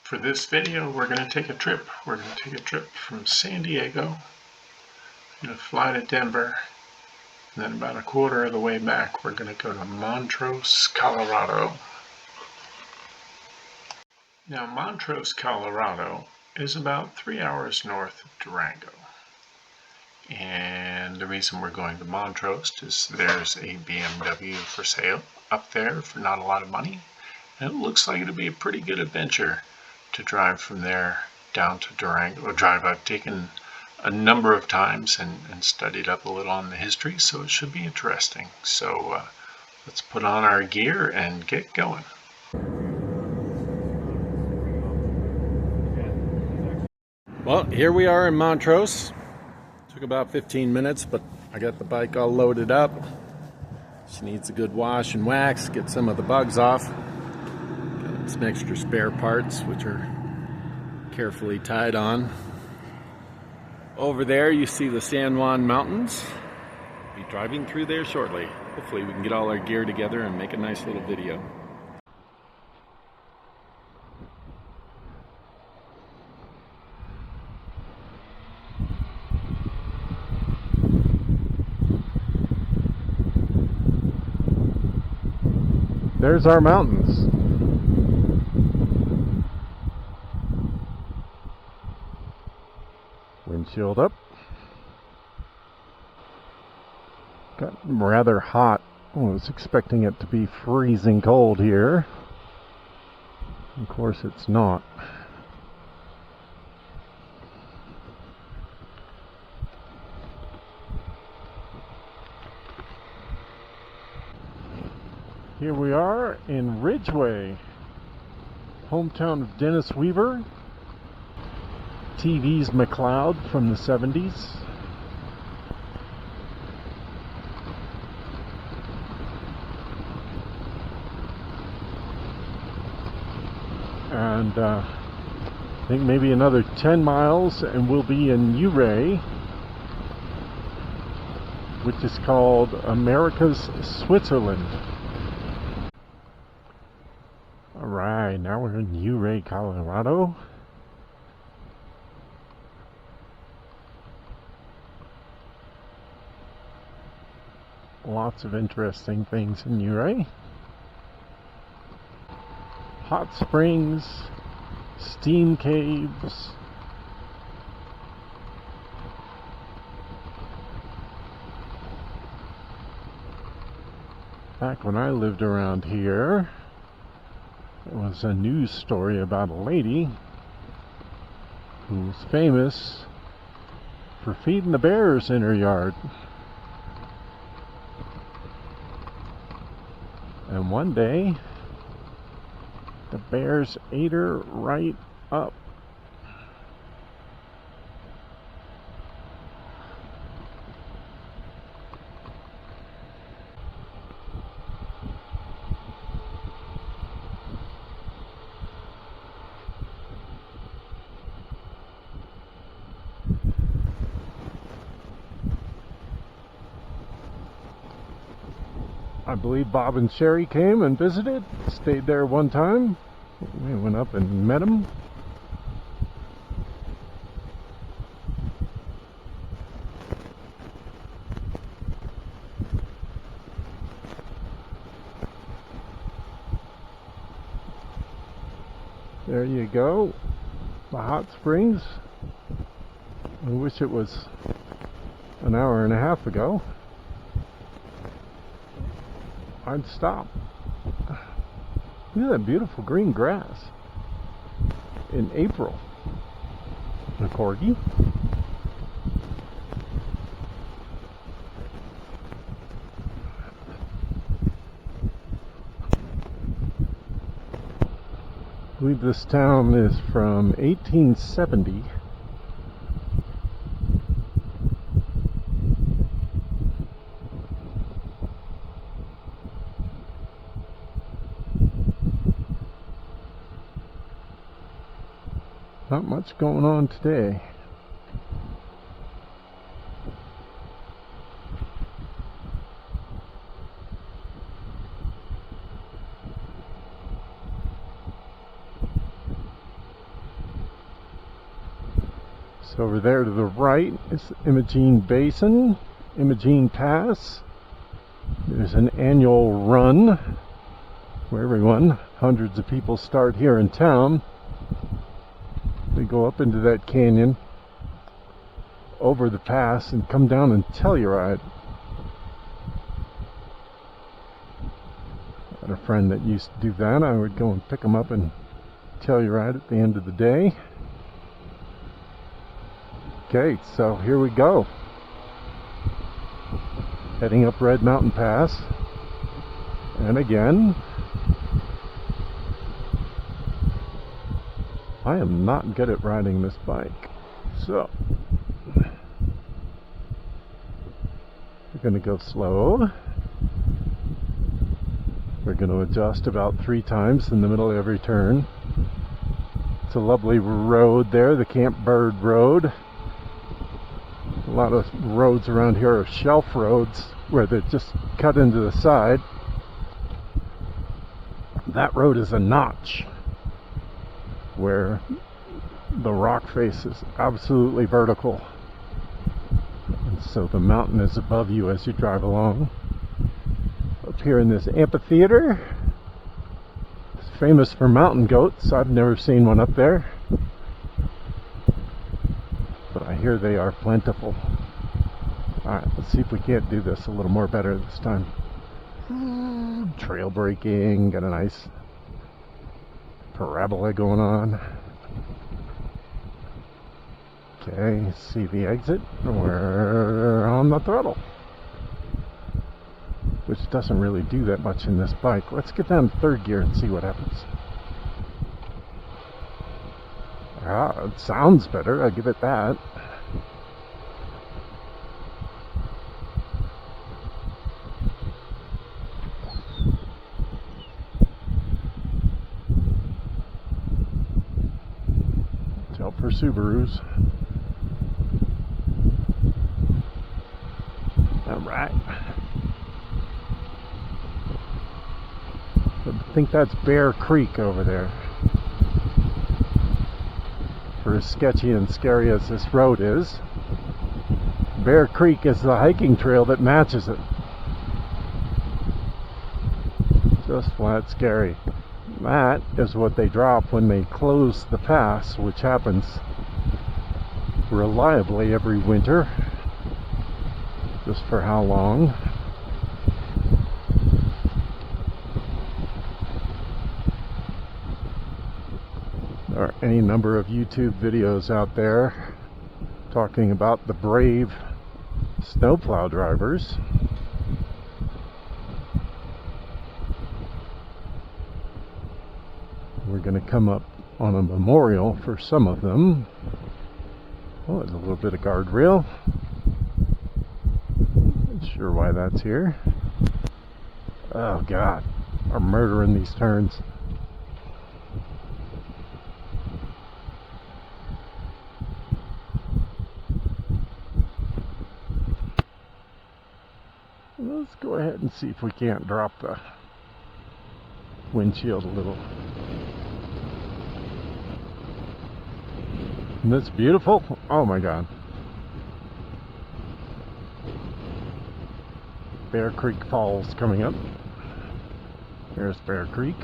For this video, we're going to take a trip. We're going to take a trip from San Diego. We're going to fly to Denver. And then about a quarter of the way back, we're going to go to Montrose, Colorado. Now, Montrose, Colorado is about 3 hours north of Durango. And the reason we're going to Montrose is there's a BMW for sale up there for not a lot of money. And it looks like it'll be a pretty good adventure to drive from there down to Durango. I've taken a number of times and studied up a little on the history, so it should be interesting. So let's put on our gear and get going. Well, here we are in Montrose. Took about 15 minutes, but I got the bike all loaded up. She needs a good wash and wax, get some of the bugs off. Got some extra spare parts, which are carefully tied on. Over there, you see the San Juan Mountains. Be driving through there shortly. Hopefully we can get all our gear together and make a nice little video. There's our mountains. Windshield up. Got rather hot. I was expecting it to be freezing cold here. Of course it's not. Here we are in Ridgeway, hometown of Dennis Weaver, TV's McLeod from the 70s. And I think maybe another 10 miles and we'll be in Ouray, which is called America's Switzerland. Alright, now we're in Ouray, Colorado. Lots of interesting things in Ouray. Hot springs, steam caves. Back when I lived around here, there was a news story about a lady who was famous for feeding the bears in her yard. And one day, the bears ate her right up. I believe Bob and Sherry came and visited, stayed there one time. We went up and met them. There you go, the hot springs. I wish it was an hour and a half ago. I'd stop. Look at that beautiful green grass in April. A corgi. I believe this town is from 1870. Not much going on today. So over there to the right is Imogene Basin, Imogene Pass. There's an annual run where everyone, hundreds of people, start here in town. They go up into that canyon, over the pass, and come down and Telluride. I had a friend that used to do that. I would go and pick him up in Telluride at the end of the day. Okay, so here we go. Heading up Red Mountain Pass. And again, I am not good at riding this bike. So, we're going to go slow. We're going to adjust about 3 times in the middle of every turn. It's a lovely road there, the Camp Bird Road. A lot of roads around here are shelf roads where they're just cut into the side. That road is a notch where the rock face is absolutely vertical. And so the mountain is above you as you drive along. Up here in this amphitheater, it's famous for mountain goats. I've never seen one up there, but I hear they are plentiful. Alright, let's see if we can't do this a little more better this time. Trail braking, got a nice parabola going on. Okay, see the exit. We're on the throttle, which doesn't really do that much in this bike. Let's get down to 3rd gear and see what happens. Ah, it sounds better, I'll give it that. Watch out for Subarus. Alright. I think that's Bear Creek over there. For as sketchy and scary as this road is, Bear Creek is the hiking trail that matches it. Just flat scary. That is what they drop when they close the pass, which happens reliably every winter. Just for how long? There are any number of YouTube videos out there talking about the brave snowplow drivers. We're going to come up on a memorial for some of them. Oh, there's a little bit of guardrail. Not sure why that's here. Oh God, I'm murdering these turns. Let's go ahead and see if we can't drop the windshield a little. Isn't this beautiful? Oh my God. Bear Creek Falls coming up. There's Bear Creek.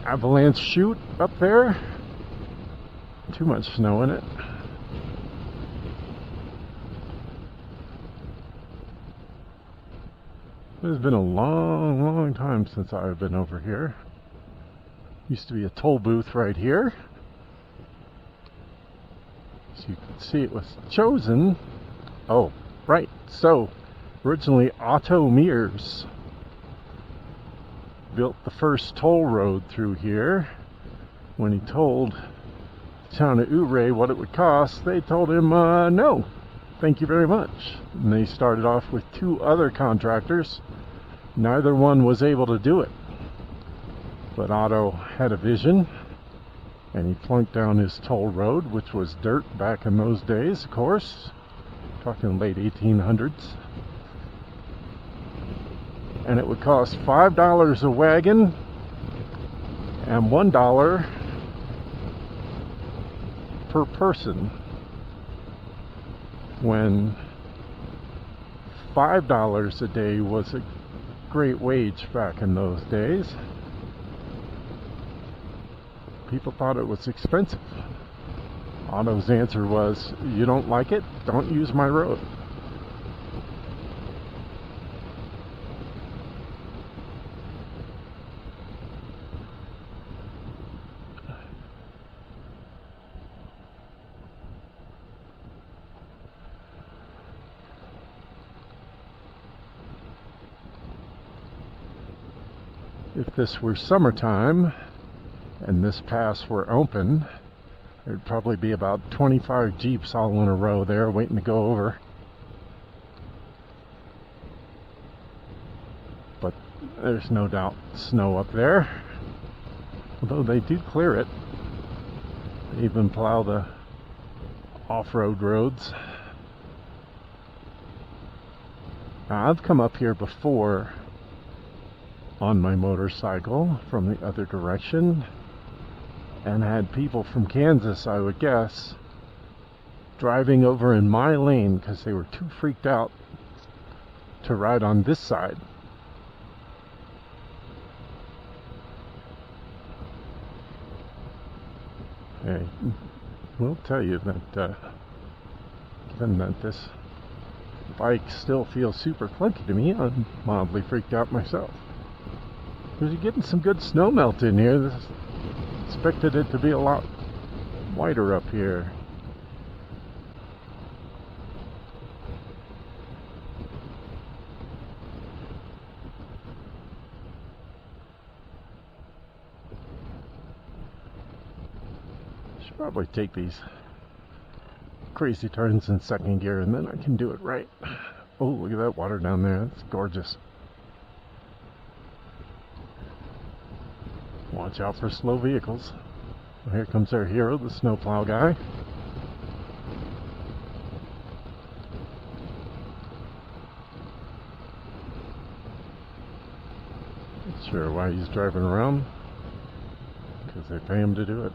Avalanche chute up there. Too much snow in it. It's been a long time since I've been over here. Used to be a toll booth right here. So you can see it was chosen. Oh, right. So, originally Otto Mears built the first toll road through here. When he told the town of Ouray what it would cost, they told him, no, thank you very much. And they started off with 2 other contractors. Neither one was able to do it. But Otto had a vision, and he plunked down his toll road, which was dirt back in those days, of course. Talking late 1800s. and it would cost $5 a wagon and $1 per person, when $5 a day was a great wage back in those days. People thought it was expensive. Otto's answer was, "You don't like it? Don't use my road." If this were summertime and this pass were open, there'd probably be about 25 Jeeps all in a row there waiting to go over. But there's no doubt snow up there, although they do clear it. They even plow the off-road roads. Now, I've come up here before on my motorcycle from the other direction and had people from Kansas, I would guess, driving over in my lane because they were too freaked out to ride on this side. Hey, we'll tell you that given that this bike still feels super clunky to me, I'm mildly freaked out myself. Because you're getting some good snow melt in here. Expected it to be a lot whiter up here. Should probably take these crazy turns in second gear and then I can do it right. Oh, look at that water down there. That's gorgeous. Watch out for slow vehicles. Well, here comes our hero, the snowplow guy. Not sure why he's driving around, because they pay him to do it.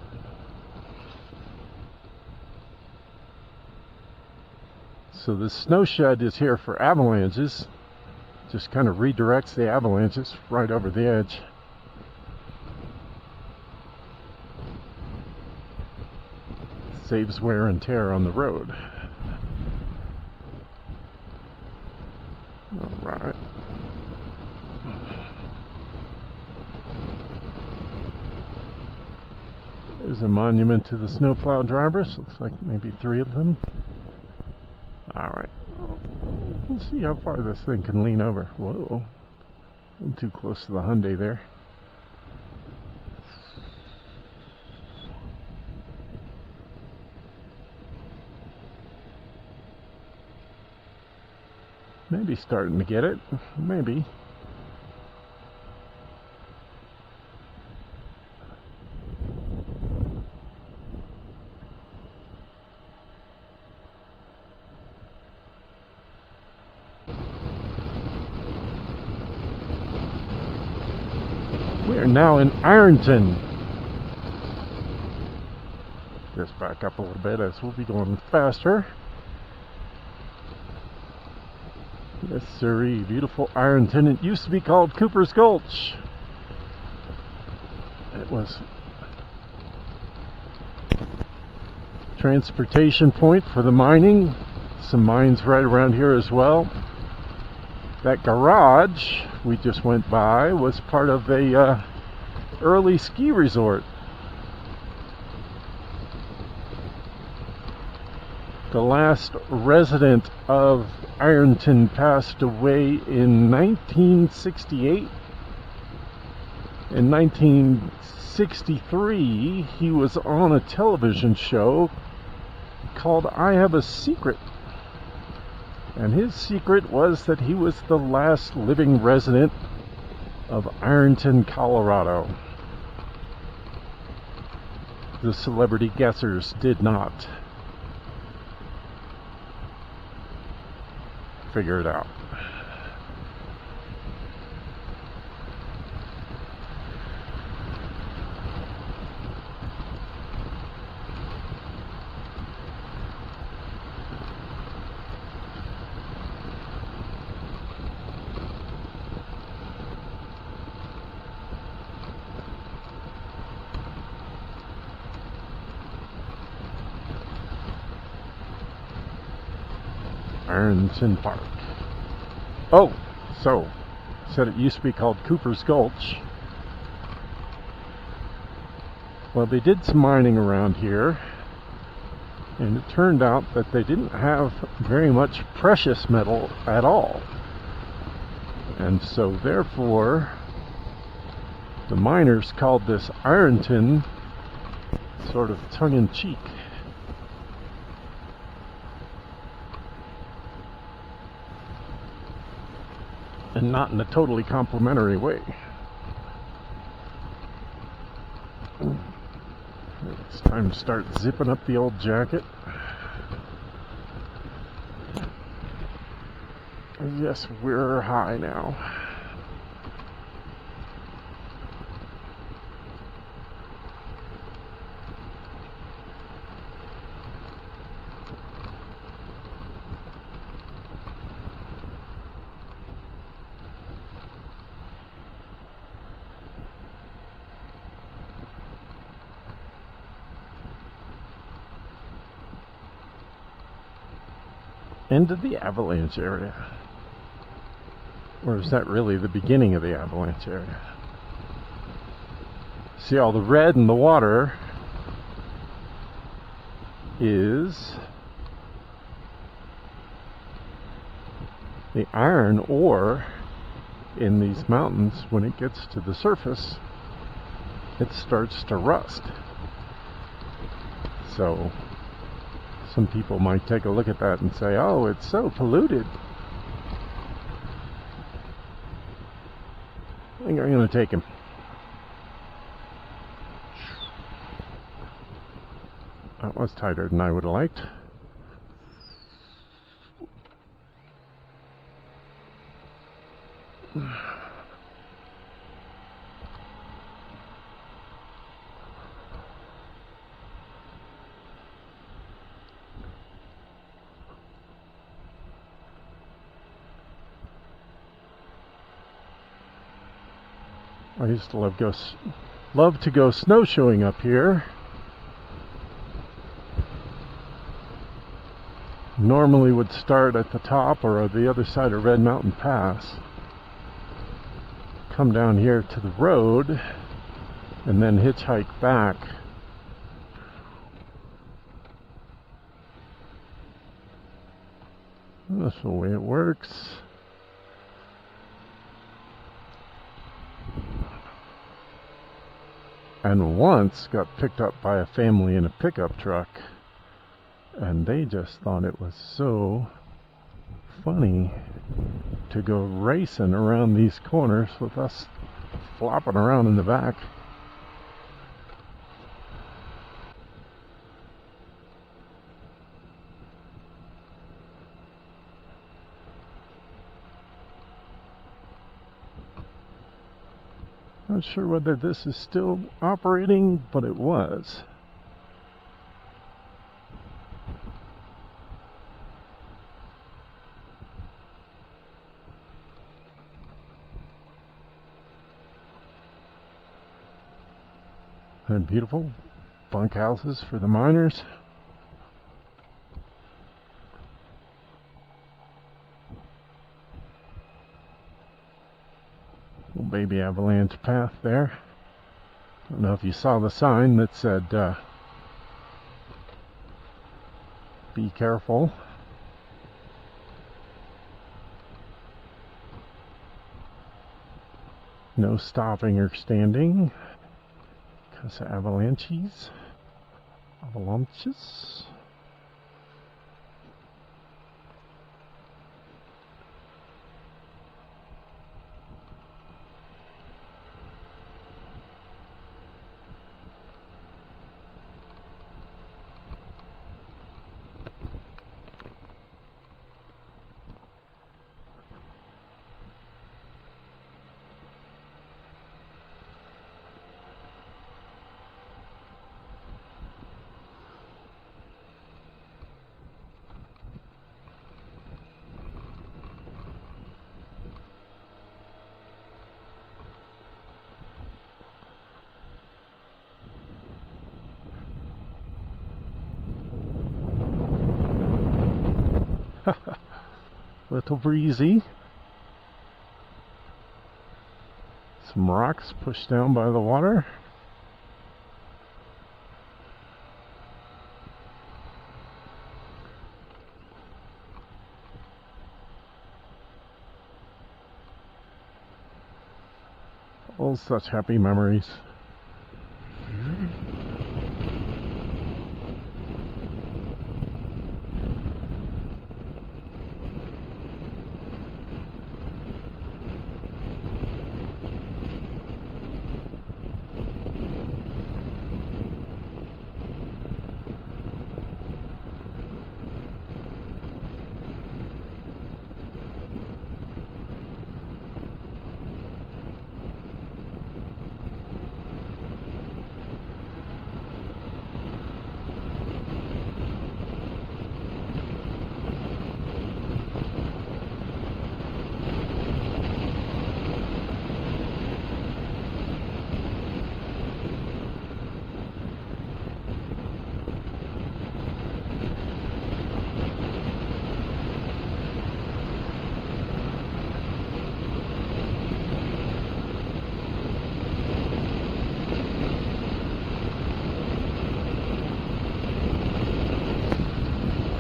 So this snow shed is here for avalanches. Just kind of redirects the avalanches right over the edge. Saves wear and tear on the road. Alright. There's a monument to the snowplow drivers. Looks like maybe 3 of them. Alright. Let's see how far this thing can lean over. Whoa. I'm too close to the Hyundai there. Maybe starting to get it. Maybe. We are now in Ironton. Just back up a little bit as we'll be going faster. Yes, sirree, beautiful Ironton. It used to be called Cooper's Gulch. It was a transportation point for the mining. Some mines right around here as well. That garage we just went by was part of a early ski resort. The last resident of Ironton passed away in 1968. In 1963, he was on a television show called I Have a Secret. And his secret was that he was the last living resident of Ironton, Colorado. The celebrity guessers did not figure it out. Ironton Park. Oh, so, said it used to be called Cooper's Gulch. Well, they did some mining around here, and it turned out that they didn't have very much precious metal at all. And so therefore, the miners called this Ironton sort of tongue-in-cheek. And not in a totally complimentary way. It's time to start zipping up the old jacket. Yes, we're high now. End of the avalanche area. Or is that really the beginning of the avalanche area? See, all the red in the water is the iron ore in these mountains. When it gets to the surface, it starts to rust. So some people might take a look at that and say, oh, it's so polluted. I think I'm going to take him. That was tighter than I would have liked. I used to love to go snowshoeing up here. Normally would start at the top or the other side of Red Mountain Pass. Come down here to the road and then hitchhike back. That's the way it works. And once got picked up by a family in a pickup truck, and they just thought it was so funny to go racing around these corners with us flopping around in the back. Not sure whether this is still operating, but it was. And beautiful bunkhouses for the miners. Little baby avalanche path there. I don't know if you saw the sign that said, be careful. No stopping or standing. Because of avalanches. Avalanches. Little breezy. Some rocks pushed down by the water. Oh, such happy memories.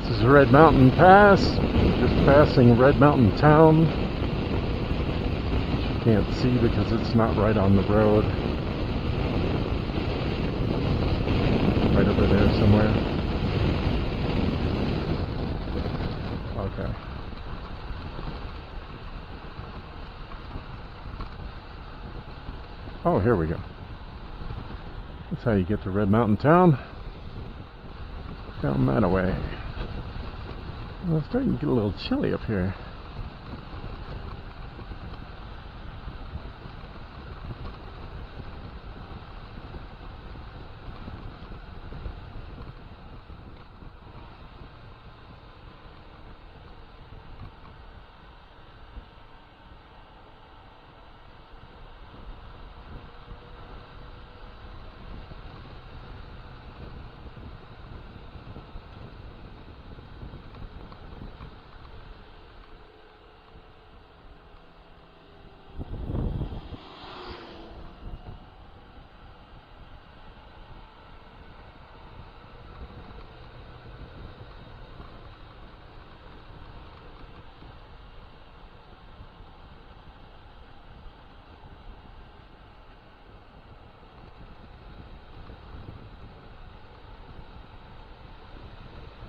This is Red Mountain Pass, just passing Red Mountain Town, which you can't see because it's not right on the road. Right over there somewhere. Okay. Oh, here we go. That's how you get to Red Mountain Town. Down that way. Well, it's starting to get a little chilly up here.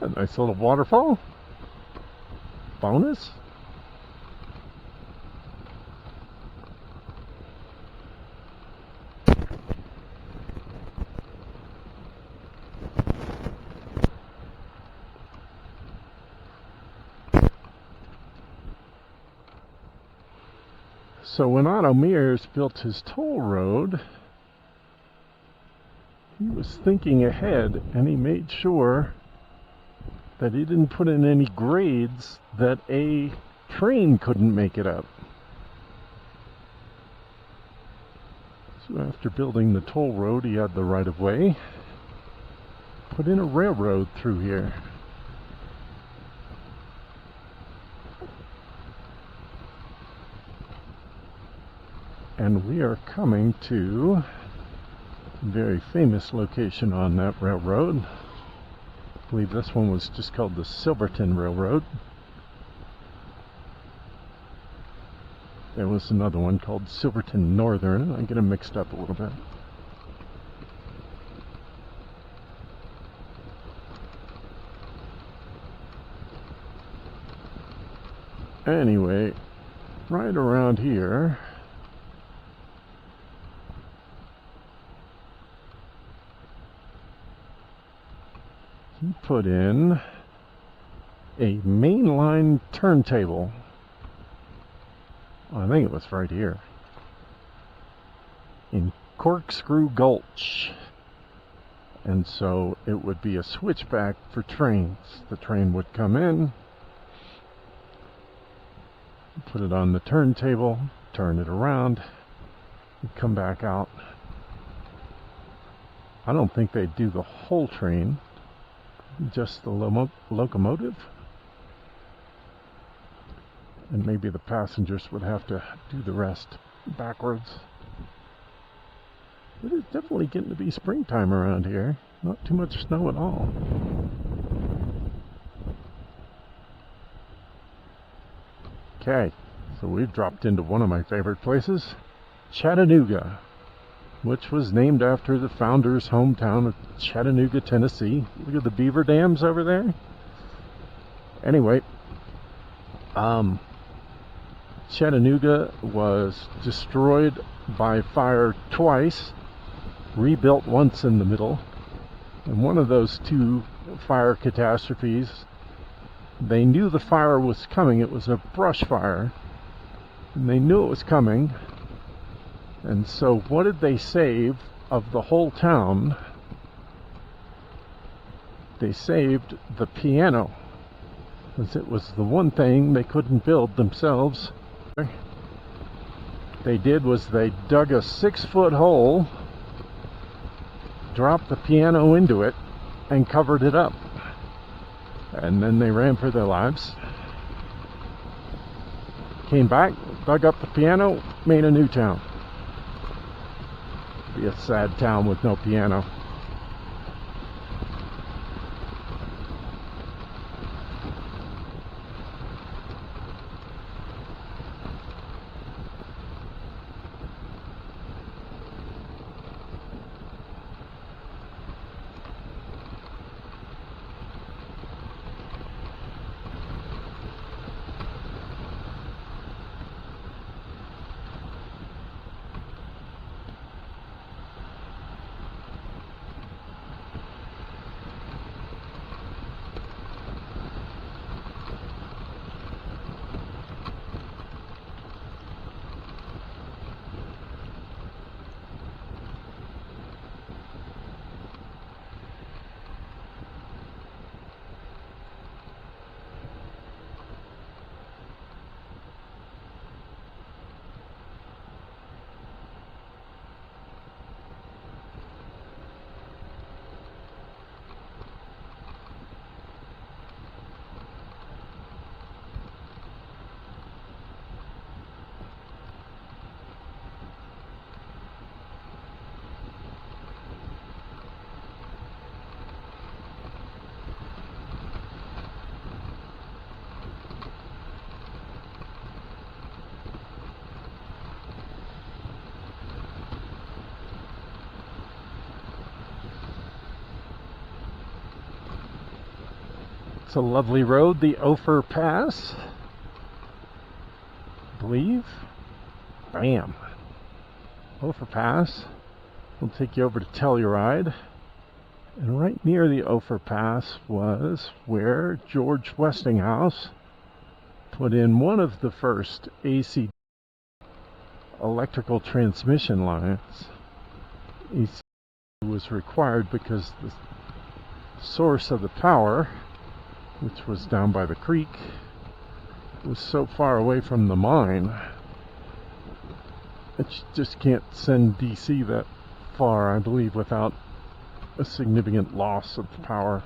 A nice little waterfall. Bonus. So when Otto Mears built his toll road, he was thinking ahead, and he made sure that he didn't put in any grades that a train couldn't make it up. So after building the toll road, he had the right of way, put in a railroad through here. And we are coming to a very famous location on that railroad. I believe this one was just called the Silverton Railroad. There was another one called Silverton Northern. I get them mixed up a little bit. Anyway, right around here, he put in a mainline turntable. I think it was right here in Corkscrew Gulch, and so it would be a switchback for trains. The train would come in, put it on the turntable, turn it around, and come back out. I don't think they'd do the whole train, just the locomotive. and maybe the passengers would have to do the rest backwards. It is definitely getting to be springtime around here. Not too much snow at all. Okay, so we've dropped into one of my favorite places, Chattanooga, which was named after the founder's hometown of Chattanooga, Tennessee. Look at the beaver dams over there. Anyway, Chattanooga was destroyed by fire twice, rebuilt once in the middle. And one of those two fire catastrophes, they knew the fire was coming. It was a brush fire, and they knew it was coming. And so what did they save of the whole town? They saved the piano, because it was the one thing they couldn't build themselves. They did was they dug a 6-foot hole, dropped the piano into it, and covered it up. And then they ran for their lives. Came back, dug up the piano, made a new town. Be a sad town with no piano. It's a lovely road, the Ophir Pass, I believe. Bam. Ophir Pass will take you over to Telluride. And right near the Ophir Pass was where George Westinghouse put in one of the first AC electrical transmission lines. AC was required because the source of the power, which was down by the creek, was so far away from the mine that you just can't send DC that far, I believe, without a significant loss of power.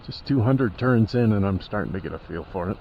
Just 200 turns in and I'm starting to get a feel for it.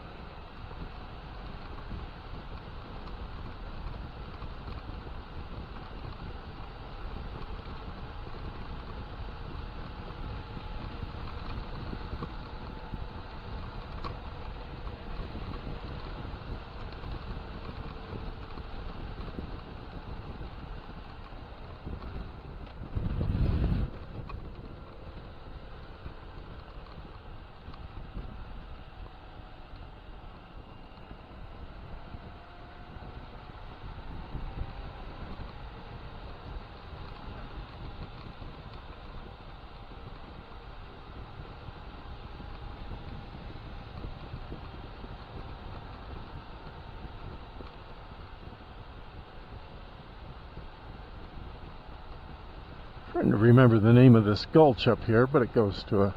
Trying to remember the name of this gulch up here, but it goes to a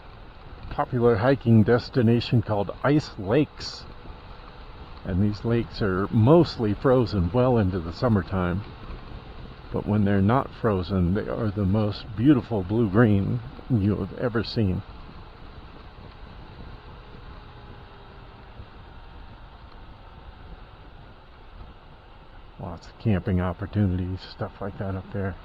popular hiking destination called Ice Lakes. And these lakes are mostly frozen well into the summertime. But when they're not frozen, they are the most beautiful blue-green you have ever seen. Lots of camping opportunities, stuff like that up there.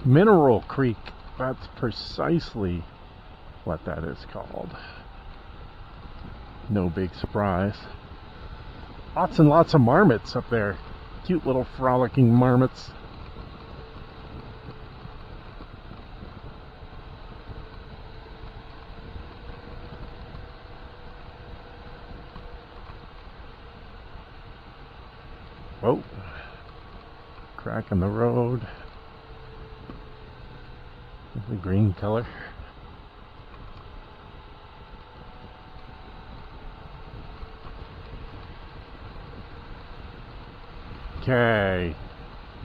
Mineral Creek, that's precisely what that is called. No big surprise. Lots and lots of marmots up there. Cute little frolicking marmots. Oh, crack in the road. The green color. Okay.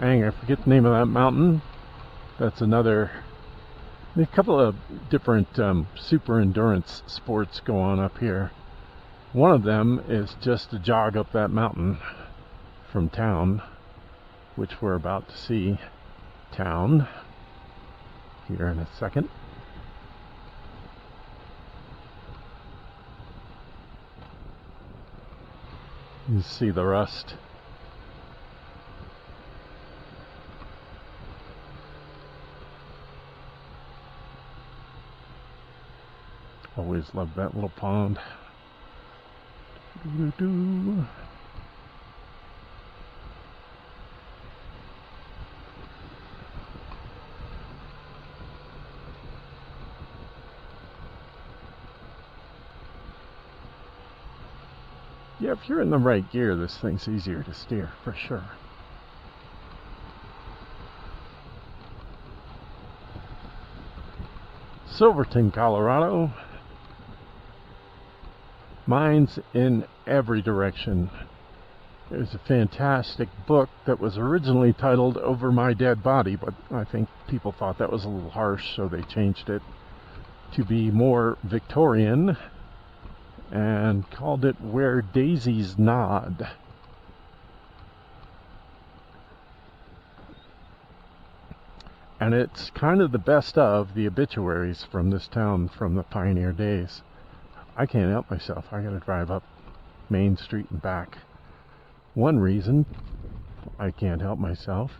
Dang, I forget the name of that mountain. That's another. There's a couple of different super endurance sports go on up here. One of them is just to jog up that mountain from town, which we're about to see town here in a second. You see the rust. Always loved that little pond. Doo-doo-doo. Yeah, if you're in the right gear, this thing's easier to steer, for sure. Silverton, Colorado. Mines in every direction. There's a fantastic book that was originally titled Over My Dead Body, but I think people thought that was a little harsh, so they changed it to be more Victorian and called it Where Daisies Nod. And it's kind of the best of the obituaries from this town from the pioneer days. I can't help myself. I gotta drive up Main Street and back. One reason I can't help myself,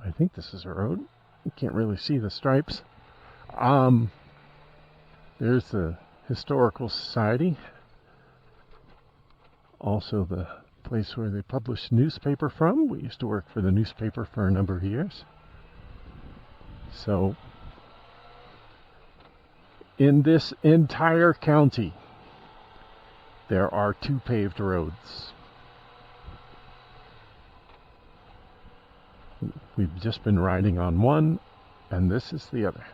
I think this is a road. You can't really see the stripes. There's the Historical Society. Also the place where they publish newspaper from. We used to work for the newspaper for a number of years. So, in this entire county, there are 2 paved roads. We've just been riding on one, and this is the other.